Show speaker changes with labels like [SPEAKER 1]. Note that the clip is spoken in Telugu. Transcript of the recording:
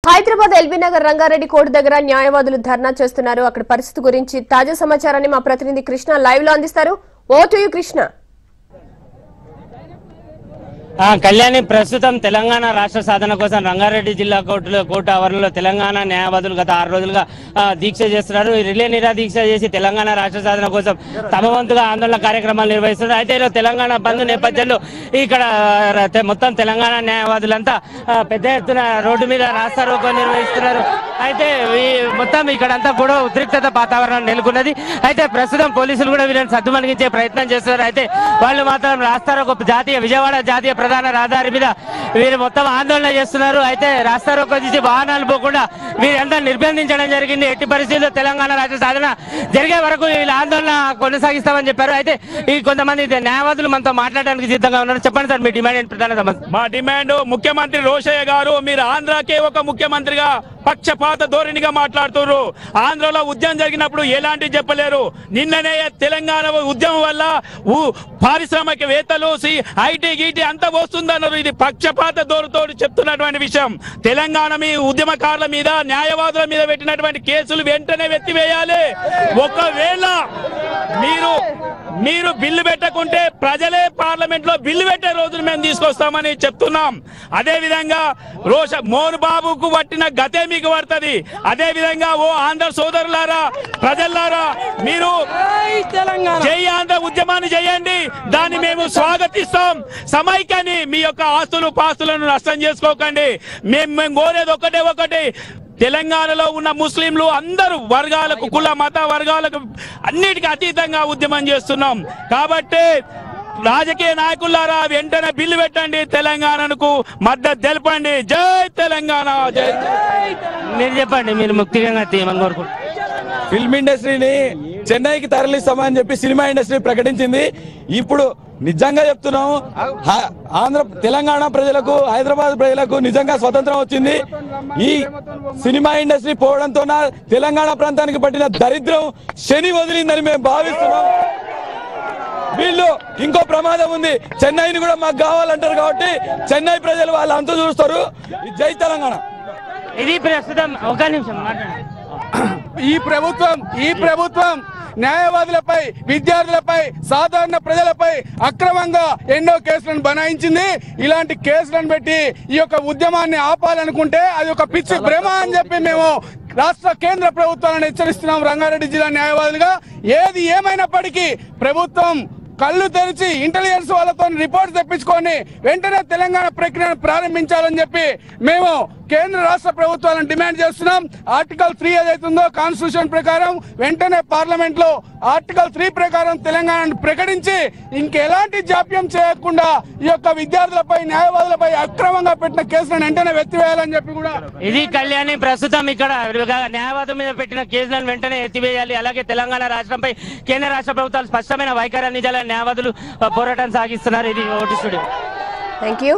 [SPEAKER 1] హైదరాబాద్ ఎల్బీ నగర్ రంగారెడ్డి కోర్టు దగ్గర న్యాయవాదులు ధర్నా చేస్తున్నారు. అక్కడ పరిస్థితి గురించి తాజా సమాచారాన్ని మా ప్రతినిధి కృష్ణ లైవ్ లో అందిస్తారు. ఓ టు యు కృష్ణ.
[SPEAKER 2] కళ్యాణి, ప్రస్తుతం తెలంగాణ రాష్ట్ర సాధన కోసం రంగారెడ్డి జిల్లా కోర్టు ఆవరణలో తెలంగాణ న్యాయవాదులు గత 6 రోజులుగా దీక్ష చేస్తున్నారు. రిలే నిరాదీక్ష చేసి తెలంగాణ రాష్ట్ర సాధన కోసం తమ వంతుగా ఆందోళన కార్యక్రమాలు నిర్వహిస్తున్నారు. అయితే తెలంగాణ బంద్ నేపథ్యంలో ఇక్కడ మొత్తం తెలంగాణ న్యాయవాదులంతా పెద్ద ఎత్తున రోడ్డు మీద రాస్తారోకో నిర్వహిస్తున్నారు. అయితే మొత్తం ఇక్కడంతా కూడా ఉద్రిక్తత వాతావరణం నెలకొన్నది. అయితే ప్రస్తుతం పోలీసులు కూడా వీళ్ళని సద్దుమణిగించే ప్రయత్నం చేస్తున్నారు. అయితే వాళ్ళు మాత్రం రాస్తారోకో విజయవాడ జాతీయ ప్రధాన రహదారి మీద వీరు మొత్తం ఆందోళన చేస్తున్నారు. అయితే రాస్తారోకో చేసి వాహనాలు పోకుండా వీరంతా నిర్బంధించడం జరిగింది. ఎట్టి పరిస్థితుల్లో తెలంగాణ రాష్ట్ర సాధన జరిగే వరకు వీళ్ళ ఆందోళన కొనసాగిస్తామని చెప్పారు. అయితే ఈ కొంతమంది న్యాయవాదులు మనతో మాట్లాడడానికి సిద్ధంగా ఉన్నారు. చెప్పండి సార్, మీ డిమాండ్ ఏంటి? ప్రధాన సమస్య
[SPEAKER 3] మా డిమాండ్, ముఖ్యమంత్రి రోషయ్య గారు మీరు ఆంధ్రాకే ఒక ముఖ్యమంత్రిగా పక్షపాత ధోరణిగా మాట్లాడుతున్నారు. ఆంధ్రలో ఉద్యమం జరిగినప్పుడు ఎలాంటి చెప్పలేరు. నిన్ననే తెలంగాణ ఉద్యమం వల్ల పారిశ్రామికవేత్తలు ఐటీ గీటీ అంతా వస్తుందన్నారు. ఇది పక్షపాత ధోరణితో చెప్తున్నటువంటి విషయం. తెలంగాణ మీ ఉద్యమకారుల మీద, న్యాయవాదుల మీద పెట్టినటువంటి కేసులు వెంటనే ఎత్తివేయాలి. ఒకవేళ మీరు బిల్లు పెట్టకుంటే ప్రజలే పార్లమెంట్ లో బిల్లు పెట్టే రోజులు మేము తీసుకొస్తామని చెప్తున్నాం. అదే విధంగా మోహన్ బాబుకు పట్టిన గతే మీకు పడుతుంది. అదే విధంగా ఓ ఆంధ్ర సోదరులారా, ప్రజలారా, మీరు జై ఆంధ్ర ఉద్యమాన్ని చేయండి. దాన్ని మేము స్వాగతిస్తాం. సమైక్యాన్ని, మీ యొక్క ఆస్తులు పాస్తులను నష్టం చేసుకోకండి. మేము కోరేది ఒకటే, తెలంగాణలో ఉన్న ముస్లింలు అందరూ వర్గాలకు, కుల మత వర్గాలకు అన్నిటికీ అతీతంగా ఉద్యమం చేస్తున్నాం. కాబట్టి రాజకీయ నాయకులారా వెంటనే బిల్లు పెట్టండి, తెలంగాణకు మద్దతు తెలపండి. జై తెలంగాణ. జై.
[SPEAKER 2] మీరు చెప్పండి, మీరు ముఖ్యంగా ఏమని కోరుకుంటున్నారు?
[SPEAKER 4] ఫిల్మ్ ఇండస్ట్రీని చెన్నైకి తరలిస్తామని చెప్పి సినిమా ఇండస్ట్రీ ప్రకటించింది. ఇప్పుడు నిజంగా చెప్తున్నాము, తెలంగాణ ప్రజలకు, హైదరాబాద్ ప్రజలకు నిజంగా స్వతంత్రం వచ్చింది. ఈ సినిమా ఇండస్ట్రీ పోవడంతో తెలంగాణ ప్రాంతానికి పట్టిన దరిద్రం శని వదిలిందని మేము భావిస్తున్నాం. వీళ్ళు ఇంకో ప్రమాదం ఉంది. చెన్నైని కూడా మాకు కావాలంటారు కాబట్టి చెన్నై ప్రజలు వాళ్ళు అంతా చూస్తారు. జై తెలంగాణ.
[SPEAKER 2] ఇది ప్రస్తుతం ఒక నిమిషం మాట్లాడండి.
[SPEAKER 5] ఈ ప్రభుత్వం న్యాయవాదులపై, విద్యార్థులపై, సాధారణ ప్రజలపై అక్రమంగా ఎన్నో కేసులను బనాయించింది. ఇలాంటి కేసులను పెట్టి ఈ యొక్క ఉద్యమాన్ని ఆపాలనుకుంటే అది ఒక పిచ్చి భ్రమ అని చెప్పి మేము రాష్ట్ర కేంద్ర ప్రభుత్వాలను హెచ్చరిస్తున్నాం. రంగారెడ్డి జిల్లా న్యాయవాదులుగా ఏది ఏమైనప్పటికీ ప్రభుత్వం కళ్ళు తెరిచి ఇంటెలిజెన్స్ వాళ్ళతో రిపోర్ట్స్ తెప్పించుకొని వెంటనే తెలంగాణ ప్రక్రియను ప్రారంభించాలని చెప్పి మేము కేంద్ర రాష్ట్ర ప్రభుత్వాలను డిమాండ్ చేస్తున్నాం. ఆర్టికల్ 3 ఏదైతుందో కాన్స్టిట్యూషన్ ప్రకారం వెంటనే పార్లమెంట్ లో ఆర్టికల్ 3 ప్రకారం తెలంగాణను ప్రకటించి ఇంకెలాంటి జాప్యం చేయకుండా ఈ యొక్క విద్యార్థులపై, న్యాయవాదులపై అక్రమంగా పెట్టిన కేసులను వెంటనే ఎత్తివేయాలని చెప్పి కూడా
[SPEAKER 2] ఇది కళ్యాణి. ప్రస్తుతం ఇక్కడ న్యాయవాదుల మీద పెట్టిన కేసులను వెంటనే ఎత్తివేయాలి. అలాగే తెలంగాణ రాష్ట్రంపై కేంద్ర రాష్ట్ర ప్రభుత్వాలు స్పష్టమైన వైఖరి అందించాలని న్యాయవాదులు పోరాటం సాగిస్తున్నారు. ఇది ఓటు స్టూడియో.
[SPEAKER 1] Thank you.